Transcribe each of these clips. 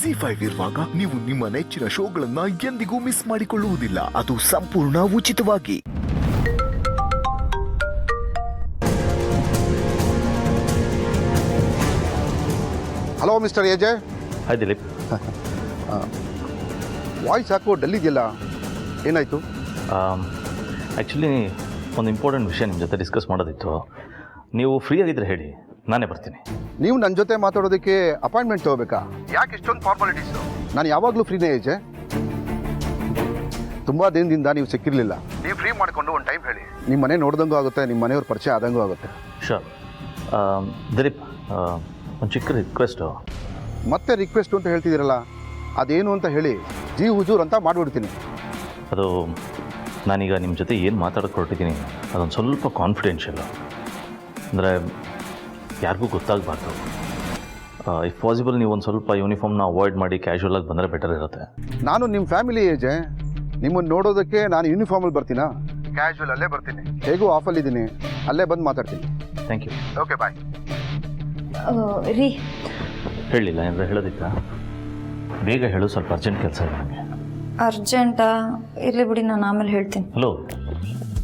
ZEE5 ಇರುವಾಗ ನೀವು ನಿಮ್ಮ ನೆಚ್ಚಿನ ಶೋಗಳನ್ನ ಎಂದಿಗೂ ಮಿಸ್ ಮಾಡಿಕೊಳ್ಳುವುದಿಲ್ಲ. ಅದು ಸಂಪೂರ್ಣ ಉಚಿತವಾಗಿ. Hello mister Ajay. Hi Dilip. Voice ಹಾಕೋ ಡಲ್ ಇದೆಯಲ್ಲ, ಏನಾಯಿತು? ಆ್ಯಕ್ಚುಲಿ ಒಂದು ಇಂಪಾರ್ಟೆಂಟ್ ವಿಷಯ ನಿಮ್ಮ ಜೊತೆ ಡಿಸ್ಕಸ್ ಮಾಡೋದಿತ್ತು. ನೀವು ಫ್ರೀ ಆಗಿದ್ದರೆ ಹೇಳಿ, ನಾನೇ ಬರ್ತೀನಿ. ನೀವು ನನ್ನ ಜೊತೆ ಮಾತಾಡೋದಕ್ಕೆ ಅಪಾಯಿಂಟ್ಮೆಂಟ್ ತೊಗೋಬೇಕಾ? ಯಾಕೆ ಇಷ್ಟೊಂದು ಫಾರ್ಮಾಲಿಟೀಸು? ನಾನು ಯಾವಾಗಲೂ ಫ್ರೀನೇ ಏಜೆ. ತುಂಬ ದಿನದಿಂದ ನೀವು ಸಿಕ್ಕಿರಲಿಲ್ಲ. ನೀವು ಫ್ರೀ ಮಾಡಿಕೊಂಡು ಒಂದು ಟೈಮ್ ಹೇಳಿ. ನಿಮ್ಮ ಮನೆ ನೋಡ್ದಂಗೂ ಆಗುತ್ತೆ, ನಿಮ್ಮ ಮನೆಯವ್ರ ಪರಿಚಯ ಆದಂಗೂ ಆಗುತ್ತೆ. ಶೋರ್. ದಿಲೀಪ್, ಒಂದು ಚಿಕ್ಕ ರಿಕ್ವೆಸ್ಟು. ಮತ್ತೆ ರಿಕ್ವೆಸ್ಟ್ ಅಂತ ಹೇಳ್ತಿದ್ದೀರಲ್ಲ, ಅದೇನು ಅಂತ ಹೇಳಿ. ಜಿ ಹುಜೂರ್ ಅಂತ ಮಾಡಿಬಿಡ್ತೀನಿ. ಅದು ನಾನೀಗ ನಿಮ್ಮ ಜೊತೆ ಏನು ಮಾತಾಡೋಕೆ ಹೊರಟಿದ್ದೀನಿ ಅದೊಂದು ಸ್ವಲ್ಪ ಕಾನ್ಫಿಡೆನ್ಷಿಯಲ್ಲು. ಅಂದರೆ ಯಾರಿಗೂ ಗೊತ್ತಾಗಬಾರ್ದು. ಇಫ್ ಪಾಸಿಬಲ್ ನೀವು ಒಂದು ಸ್ವಲ್ಪ ಯೂನಿಫಾರ್ಮ್ನ ಅವಾಯ್ಡ್ ಮಾಡಿ ಕ್ಯಾಶುವಲಾಗಿ ಬಂದರೆ ಬೆಟರ್ ಇರುತ್ತೆ. ನಾನು ನಿಮ್ಮ ಫ್ಯಾಮಿಲಿ ಏಜೆ. ನಿಮ್ಮನ್ನು ನೋಡೋದಕ್ಕೆ ನಾನು ಯೂನಿಫಾರ್ಮಲ್ಲಿ ಬರ್ತೀನಾ? ಕ್ಯಾಶುವಲ್ ಅಲ್ಲೇ ಬರ್ತೀನಿ. ಹೇಗೂ ಆಫಲ್ಲಿದ್ದೀನಿ, ಅಲ್ಲೇ ಬಂದು ಮಾತಾಡ್ತೀನಿ. Thank you. Okay, bye. ರೀ, ಹೇಳಲಿಲ್ಲ ಏನಾರ ಹೇಳೋದಿತ್ತಾ? ಬೇಗ ಹೇಳು, ಸ್ವಲ್ಪ ಅರ್ಜೆಂಟ್ ಕೆಲಸ ಇದೆ ನನಗೆ. ಅರ್ಜೆಂಟಾ? ಇರಲಿ ಬಿಡಿ, ನಾನು ಆಮೇಲೆ ಹೇಳ್ತೀನಿ. ಹಲೋ,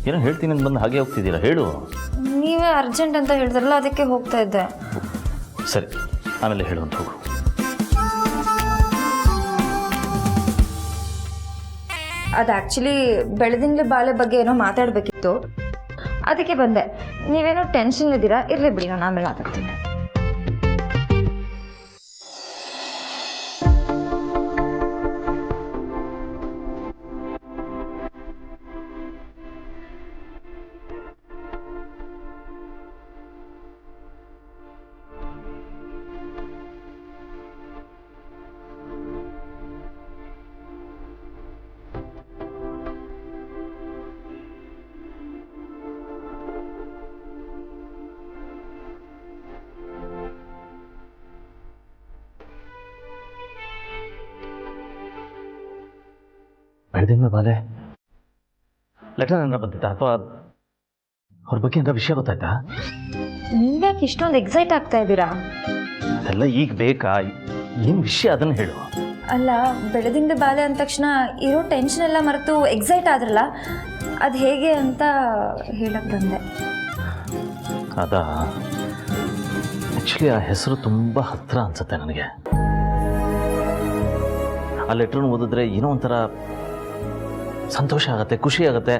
ಏನೋ ಹೇಳ್ತೀನಿ ಅಂತ ಬಂದು ಹಾಗೆ ಹೋಗ್ತಿದ್ದೀರಾ? ಹೇಳು. ನೀವೇ ಅರ್ಜೆಂಟ್ ಅಂತ ಹೇಳಿದ್ರಲ್ಲ, ಅದಕ್ಕೆ ಹೋಗ್ತಾ ಇದ್ದೆ. ಸರಿ, ಆಮೇಲೆ ಹೇಳು ಅಂತ ಹೋಗು. ಅದು ಆ್ಯಕ್ಚುಲಿ ಬೆಳೆದಿಂಗ್ಲ ಬಾಳೆ ಬಗ್ಗೆ ಏನೋ ಮಾತಾಡಬೇಕಿತ್ತು, ಅದಕ್ಕೆ ಬಂದೆ. ನೀವೇನೋ ಟೆನ್ಷನ್ ಇದ್ದೀರಾ? ಇರಲಿ ಬಿಡಿ, ನಾನು ಆಮೇಲೆ ಮಾತಾಡ್ತೀನಿ. ಬೆಳೆದಿಂಗ್ಲ ಬಾಲೆ ಲೆಟರ್ ಏನಾರ ಬಂದಿತ್ತಾ, ಅಥವಾ ಅವ್ರ ಬಗ್ಗೆ ಏನಾರ ವಿಷಯ ಗೊತ್ತಾಯ್ತಾ? ನೀವ್ಯಾಕೆ ಇಷ್ಟೊಂದು ಎಕ್ಸೈಟ್ ಆಗ್ತಾ ಇದ್ದೀರಾ? ಅದೆಲ್ಲ ಈಗ ಬೇಕಾ? ಏನು ವಿಷಯ ಅದನ್ನು ಹೇಳು. ಅಲ್ಲ, ಬೆಳೆದಿಂಗ್ಲ ಬಾಳೆ ಅಂದ ತಕ್ಷಣ ಇರೋ ಟೆನ್ಷನ್ ಎಲ್ಲ ಮರೆತು ಎಕ್ಸೈಟ್ ಆದ್ರಲ್ಲ, ಅದು ಹೇಗೆ ಅಂತ ಹೇಳಕ್ಕೆ ಬಂದೆ. ಅದಾ, ಆ್ಯಕ್ಚುಲಿ ಆ ಹೆಸರು ತುಂಬ ಹತ್ತಿರ ಅನಿಸುತ್ತೆ ನನಗೆ. ಆ ಲೆಟ್ರನ್ನ ಓದಿದ್ರೆ ಏನೋ ಒಂಥರ ಸಂತೋಷ ಆಗುತ್ತೆ, ಖುಷಿ ಆಗುತ್ತೆ,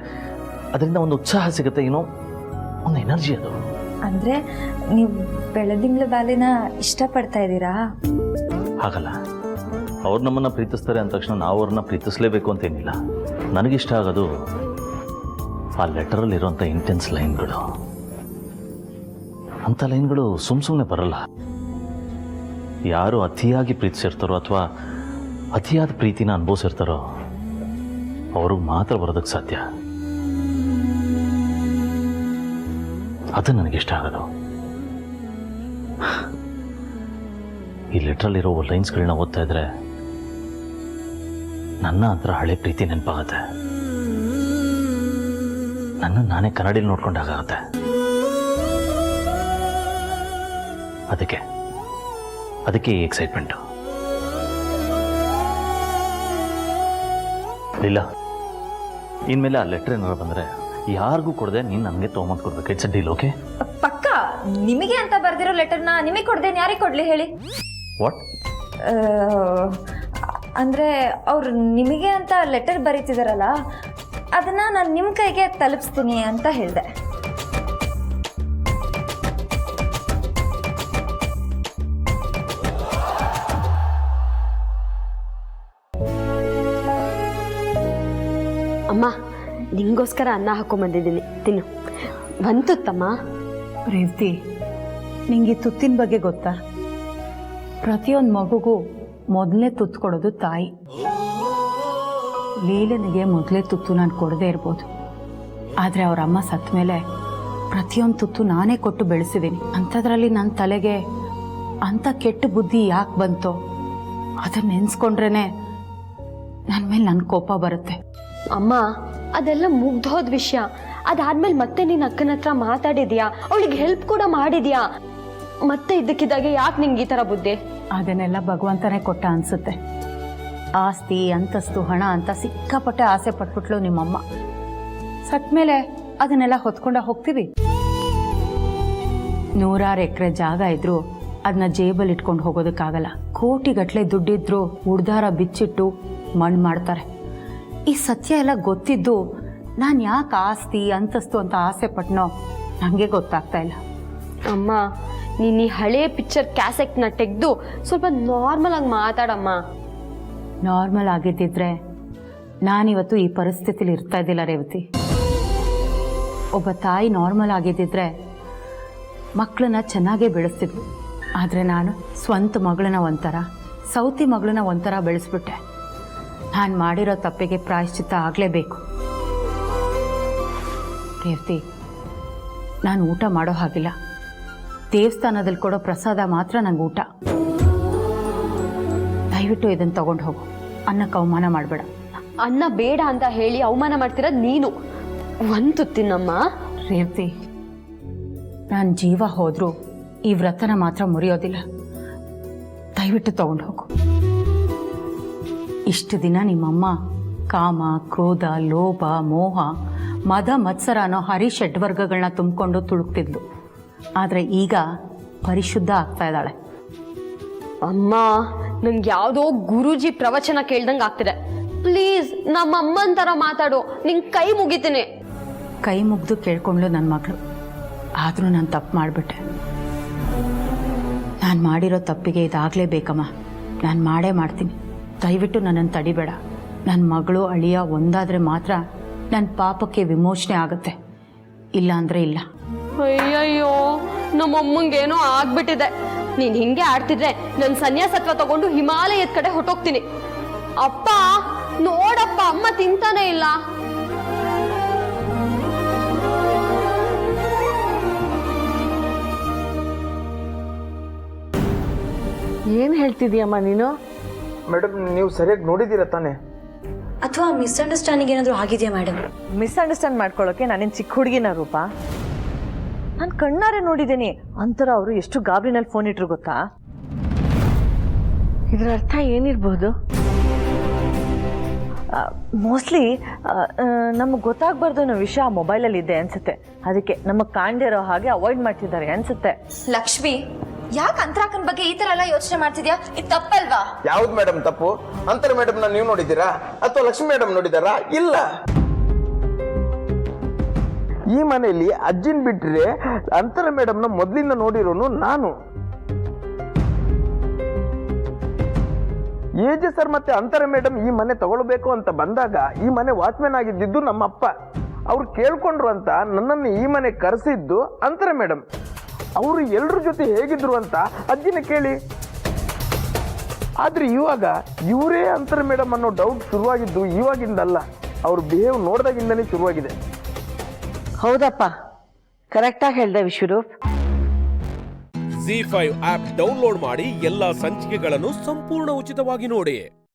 ಅದರಿಂದ ಒಂದು ಉತ್ಸಾಹ ಸಿಗುತ್ತೆ, ಏನೋ ಒಂದು ಎನರ್ಜಿ ಅದು. ಅಂದರೆ ನೀವು ಬೆಳೆದಿಂಗ್ಲ ಬಾಲೆನ ಇಷ್ಟಪಡ್ತಾ ಇದ್ದೀರಾ? ಹಾಗಲ್ಲ, ಅವ್ರು ನಮ್ಮನ್ನು ಪ್ರೀತಿಸ್ತಾರೆ ಅಂದ ತಕ್ಷಣ ನಾವು ಅವ್ರನ್ನ ಪ್ರೀತಿಸಲೇಬೇಕು ಅಂತೇನಿಲ್ಲ. ನನಗಿಷ್ಟ ಆಗೋದು ಆ ಲೆಟರಲ್ಲಿರೋಂಥ ಇಂಟೆನ್ಸ್ ಲೈನ್ಗಳು. ಅಂಥ ಲೈನ್ಗಳು ಸುಮ್ಮನೆ ಬರಲ್ಲ. ಯಾರು ಅತಿಯಾಗಿ ಪ್ರೀತಿಸಿರ್ತಾರೋ ಅಥವಾ ಅತಿಯಾದ ಪ್ರೀತಿನ ಅನುಭವಿಸಿರ್ತಾರೋ ಅವ್ರಿಗೆ ಮಾತ್ರ ಬರೋದಕ್ಕೆ ಸಾಧ್ಯ. ಅದು ನನಗಿಷ್ಟ ಆಗೋದು. ಈ ಲೆಟ್ರಲ್ಲಿರೋ ಲೈನ್ಸ್ಗಳನ್ನ ಓದ್ತಾ ಇದ್ರೆ ನನ್ನ ಹತ್ರ ಹಳೆ ಪ್ರೀತಿ ನೆನಪಾಗತ್ತೆ. ನನ್ನ ನಾನೇ ಕನ್ನಡಿಲಿ ನೋಡ್ಕೊಂಡಾಗತ್ತೆ. ಅದಕ್ಕೆ ಈ ಎಕ್ಸೈಟ್ಮೆಂಟು. ಇಲ್ಲ, ಇನ್ಮೇಲೆ ಆ ಲೆಟ್ರ್ ಏನಾರು ಬಂದರೆ ಯಾರಿಗೂ ಕೊಡದೆ ನೀನು ನನಗೆ ತೊಗೊಂಬಂದು ಕೊಡ್ಬೇಕು. It's a deal, okay? ಪಕ್ಕ ನಿಮಗೆ ಅಂತ ಬರ್ದಿರೋ ಲೆಟರ್ನ ನಿಮಗೆ ಕೊಡ್ದೇನು ಯಾರಿಗೆ ಕೊಡಲಿ ಹೇಳಿ? ವಾಟ್? ಅಂದರೆ ಅವ್ರು ನಿಮಗೆ ಅಂತ ಲೆಟರ್ ಬರೀತಿದಾರಲ್ಲ, ಅದನ್ನು ನಾನು ನಿಮ್ಮ ಕೈಗೆ ತಲುಪಿಸ್ತೀನಿ ಅಂತ ಹೇಳಿದೆ. ಅಮ್ಮ, ನಿಂಗೋಸ್ಕರ ಅನ್ನ ಹಾಕೊಂಬಂದಿದ್ದೀನಿ, ತಿನ್ನು. ಒಂದು ತುತ್ತಮ್ಮ. ರೇವತಿ, ನಿಂಗೆ ತುತ್ತಿನ ಬಗ್ಗೆ ಗೊತ್ತಾ? ಪ್ರತಿಯೊಂದು ಮಗುಗೂ ಮೊದಲನೇ ತುತ್ತು ಕೊಡೋದು ತಾಯಿ. ಲೀಲನಿಗೆ ಮೊದಲೇ ತುತ್ತು ನಾನು ಕೊಡದೇ ಇರ್ಬೋದು, ಆದರೆ ಅವ್ರ ಅಮ್ಮ ಸತ್ತ ಮೇಲೆ ಪ್ರತಿಯೊಂದು ತುತ್ತು ನಾನೇ ಕೊಟ್ಟು ಬೆಳೆಸಿದ್ದೀನಿ. ಅಂಥದ್ರಲ್ಲಿ ನನ್ನ ತಲೆಗೆ ಅಂಥ ಕೆಟ್ಟ ಬುದ್ಧಿ ಯಾಕೆ ಬಂತೋ ಅದನ್ನ ನೆನೆಸ್ಕೊಂಡ್ರೇ ನನ್ನ ಮೇಲೆ ನನ್ನ ಕೋಪ ಬರುತ್ತೆ. ಅಮ್ಮ, ಅದೆಲ್ಲ ಮುಗ್ದೋದ ವಿಷಯ. ಅದಾದ್ಮೇಲೆ ಮತ್ತೆ ನೀನು ಅಕ್ಕನ ಹತ್ರ ಮಾತಾಡಿದ್ಯಾ, ಅವಳಿಗೆ ಹೆಲ್ಪ್ ಕೂಡ ಮಾಡಿದ್ಯಾ? ಮತ್ತೆ ಇದ್ದಕ್ಕಿದ್ದಾಗೆ ಯಾಕೆ ನಿಂಗೆ ಈ ಥರ ಬುದ್ಧಿ? ಅದನ್ನೆಲ್ಲ ಭಗವಂತನೇ ಕೊಟ್ಟ ಅನಿಸುತ್ತೆ. ಆಸ್ತಿ ಅಂತಸ್ತು ಹಣ ಅಂತ ಸಿಕ್ಕಾಪಟ್ಟೆ ಆಸೆ ಪಟ್ಬಿಟ್ಲು ನಿಮ್ಮಮ್ಮ. ಸತ್ಮೇಲೆ ಅದನ್ನೆಲ್ಲ ಹೊತ್ಕೊಂಡ ಹೋಗ್ತೀವಿ. 100 ಎಕರೆ ಜಾಗ ಇದ್ರೂ ಅದನ್ನ ಜೇಬಲ್ಲಿ ಇಟ್ಕೊಂಡು ಹೋಗೋದಕ್ಕಾಗಲ್ಲ. ಕೋಟಿಗಟ್ಟಲೆ ದುಡ್ಡಿದ್ರು ಉಡ್ದಾರ ಬಿಚ್ಚಿಟ್ಟು ಮಣ್ಣು ಮಾಡ್ತಾರೆ. ಈ ಸತ್ಯ ಎಲ್ಲ ಗೊತ್ತಿದ್ದು ನಾನು ಯಾಕೆ ಆಸ್ತಿ ಅಂತಸ್ತು ಅಂತ ಆಸೆ ಪಟ್ನೋ ನನಗೆ ಗೊತ್ತಾಗ್ತಾ ಇಲ್ಲ. ಅಮ್ಮ, ನೀನು ಈ ಹಳೆ ಪಿಕ್ಚರ್ ಕ್ಯಾಸೆಟ್ನ ತೆಗೆದು ಸ್ವಲ್ಪ ನಾರ್ಮಲ್ ಆಗಿ ಮಾತಾಡಮ್ಮ. ನಾರ್ಮಲ್ ಆಗಿದ್ದಿದ್ರೆ ನಾನಿವತ್ತು ಈ ಪರಿಸ್ಥಿತಿಲಿ ಇರ್ತಾ ಇದ್ದಿಲ್ಲ ರೇವತಿ. ಒಬ್ಬ ತಾಯಿ ನಾರ್ಮಲ್ ಆಗಿದ್ದಿದ್ರೆ ಮಕ್ಕಳನ್ನ ಚೆನ್ನಾಗೇ ಬೆಳೆಸ್ತಿದ್ವು. ಆದರೆ ನಾನು ಸ್ವಂತ ಮಗಳನ್ನ ಒಂಥರ, ಸೌತಿ ಮಗಳನ್ನ ಒಂಥರ ಬೆಳೆಸ್ಬಿಟ್ಟೆ. ನಾನು ಮಾಡಿರೋ ತಪ್ಪಿಗೆ ಪ್ರಾಯಶ್ಚಿತ್ತ ಆಗಲೇಬೇಕು. ರೇವತಿ, ನಾನು ಊಟ ಮಾಡೋ ಹಾಗಿಲ್ಲ. ದೇವಸ್ಥಾನದಲ್ಲಿ ಕೊಡೋ ಪ್ರಸಾದ ಮಾತ್ರ ನಂಗೆ ಊಟ. ದಯವಿಟ್ಟು ಇದನ್ನು ತಗೊಂಡು ಹೋಗು. ಅನ್ನಕ್ಕೆ ಅವಮಾನ ಮಾಡಬೇಡ. ಅನ್ನ ಬೇಡ ಅಂತ ಹೇಳಿ ಅವಮಾನ ಮಾಡ್ತಿರೋದು ನೀನು. ಒಂದು ತಿನ್ನಮ್ಮ. ರೇವತಿ, ನಾನು ಜೀವ ಹೋದರೂ ಈ ವ್ರತನ ಮಾತ್ರ ಮುರಿಯೋದಿಲ್ಲ. ದಯವಿಟ್ಟು ತಗೊಂಡು ಹೋಗು. ಇಷ್ಟು ದಿನ ನಿಮ್ಮಮ್ಮ ಕಾಮ, ಕ್ರೋಧ, ಲೋಭ, ಮೋಹ, ಮದ, ಮತ್ಸರ ಅನ್ನೋ ಹರಿಷಡ್ವರ್ಗಗಳನ್ನ ತುಂಬಿಕೊಂಡು ತುಳುಕ್ತಿದ್ಲು. ಆದರೆ ಈಗ ಪರಿಶುದ್ಧ ಆಗ್ತಾ ಇದ್ದಾಳೆ. ಅಮ್ಮ, ನಂಗೆ ಯಾವುದೋ ಗುರೂಜಿ ಪ್ರವಚನ ಕೇಳ್ದಂಗೆ ಆಗ್ತಿದೆ. ಪ್ಲೀಸ್ ನಮ್ಮ ಅಮ್ಮನ ಥರ ಮಾತಾಡು. ನಿಂಗೆ ಕೈ ಮುಗಿತೀನಿ. ಕೈ ಮುಗ್ದು ಕೇಳ್ಕೊಂಡ್ಲು ನನ್ನ ಮಗಳು. ಆದರೂ ನಾನು ತಪ್ಪು ಮಾಡಿಬಿಟ್ಟೆ. ನಾನು ಮಾಡಿರೋ ತಪ್ಪಿಗೆ ಇದಾಗಲೇಬೇಕಮ್ಮ. ನಾನು ಮಾಡೇ ಮಾಡ್ತೀನಿ. ದಯವಿಟ್ಟು ನನ್ನನ್ನು ತಡಿಬೇಡ. ನನ್ನ ಮಗಳು ಅಳಿಯ ಒಂದಾದರೆ ಮಾತ್ರ ನನ್ನ ಪಾಪಕ್ಕೆ ವಿಮೋಚನೆ ಆಗುತ್ತೆ. ಇಲ್ಲ ಅಂದರೆ ಇಲ್ಲ. ಅಯ್ಯಯ್ಯೋ, ನಮ್ಮಮ್ಮಂಗೇನೋ ಆಗ್ಬಿಟ್ಟಿದೆ. ನೀನ್ ಹಿಂಗೆ ಆಡ್ತಿದ್ರೆ ನನ್ನ ಸನ್ಯಾಸತ್ವ ತಗೊಂಡು ಹಿಮಾಲಯದ ಕಡೆ ಹೊಟ್ಟೋಗ್ತೀನಿ. ಅಪ್ಪ ನೋಡಪ್ಪ, ಅಮ್ಮ ತಿಂತಾನೆ ಇಲ್ಲ. ಏನು ಹೇಳ್ತಿದೀಯಮ್ಮ ನೀನು? ಮೇಡಮ್, ನೀವು ಸರಿಯಾಗಿ ನೋಡಿದ್ದೀರಾ ತಾನೆ? ಅಥವಾ ಮಿಸ್ಅಂಡರ್ಸ್ಟ್ಯಾಂಡಿಂಗ್ ಏನಾದರೂ ಆಗಿದೆಯಾ ಮೇಡಮ್? ಮಿಸ್ಅಂಡರ್ಸ್ಟ್ಯಾಂಡ್ ಮಾಡ್ಕೊಳ್ಳೋಕೆ ನಾನೇನು ಚಿಕ್ಕ ಹುಡುಗಿನ ರೂಪ? ನಾನು ಕಣ್ಣಾರೆ ನೋಡಿದ್ದೀನಿ. ಅಂತರ ಅವರು ಎಷ್ಟು ಗಾಬರಿನಲ್ಲಿ ಫೋನ್ ಇಟ್ರು ಗೊತ್ತಾ? ಇದರ ಅರ್ಥ ಏನಿರ್ಬೋದು? ಮೋಸ್ಟ್ಲಿ ನಮಗೆ ಗೊತ್ತಾಗಬಾರ್ದು ಅನ್ನೋ ವಿಷಯ ಆ ಮೊಬೈಲಲ್ಲಿ ಇದೆ ಅನ್ಸುತ್ತೆ. ಅದಕ್ಕೆ ನಮಗೆ ಕಾಣ್ದಿರೋ ಹಾಗೆ ಅವಾಯ್ಡ್ ಮಾಡ್ತಿದ್ದಾರೆ ಅನ್ಸುತ್ತೆ. ಲಕ್ಷ್ಮಿ, ಯಾಕೆ ಅಂತರಾಕನ್ ಬಗ್ಗೆ ಈ ತರ ಎಲ್ಲ ಯೋಚನೆ ಮಾಡ್ತಿದ್ಯಾ? ಇದು ತಪ್ಪಲ್ವಾ? ಯಾವ್ದು ಮೇಡಮ್ ತಪ್ಪು? ಅಂತರ ಮೇಡಮ್ ನೀವು ನೋಡಿದ್ದೀರಾ ಅಥವಾ ಲಕ್ಷ್ಮಿ ಮೇಡಮ್ ನೋಡಿದಾರಾ? ಇಲ್ಲ. ಈ ಮನೆಯಲ್ಲಿ ಅಜ್ಜಿನ್ ಬಿಟ್ರೆ ಅಂತರ ಮೇಡಮ್ನ ಮೊದಲಿಂದ ನೋಡಿರೋನು ನಾನು. ಏಜ್ ಸರ್ ಮತ್ತೆ ಅಂತರ ಮೇಡಮ್ ಈ ಮನೆ ತಗೊಳ್ಬೇಕು ಅಂತ ಬಂದಾಗ ಈ ಮನೆ ವಾಚ್ಮ್ಯಾನ್ ಆಗಿದ್ದು ನಮ್ಮ ಅಪ್ಪ. ಅವ್ರು ಕೇಳ್ಕೊಂಡ್ರು ಅಂತ ನನ್ನನ್ನು ಈ ಮನೆ ಕರೆಸಿದ್ದು ಅಂತರ ಮೇಡಮ್. ಅವರು ಎಲ್ಲರ ಜೊತೆ ಹೇಗಿದ್ರು ಅಂತ ಅಜ್ಜಿನ ಕೇಳಿ. ಆದ್ರೆ ಇವಾಗ ಇವರೇ ಅಂತರ ಮೇಡಮ್ ಅನ್ನೋ ಡೌಟ್ ಶುರುವಾಗಿದ್ದು ಇವಾಗಿಂದಲ್ಲ, ಅವ್ರ ಬಿಹೇವ್ ನೋಡಿದಾಗಿಂದನೇ ಶುರುವಾಗಿದೆ. ಹೌದಪ್ಪ, ಕರೆಕ್ಟಾಗಿ ಹೇಳ್ದೆ ವಿಶ್ವರೂಪ್. ZEE5 ಆಪ್ ಡೌನ್ಲೋಡ್ ಮಾಡಿ ಎಲ್ಲಾ ಸಂಚಿಕೆಗಳನ್ನು ಸಂಪೂರ್ಣ ಉಚಿತವಾಗಿ ನೋಡಿ.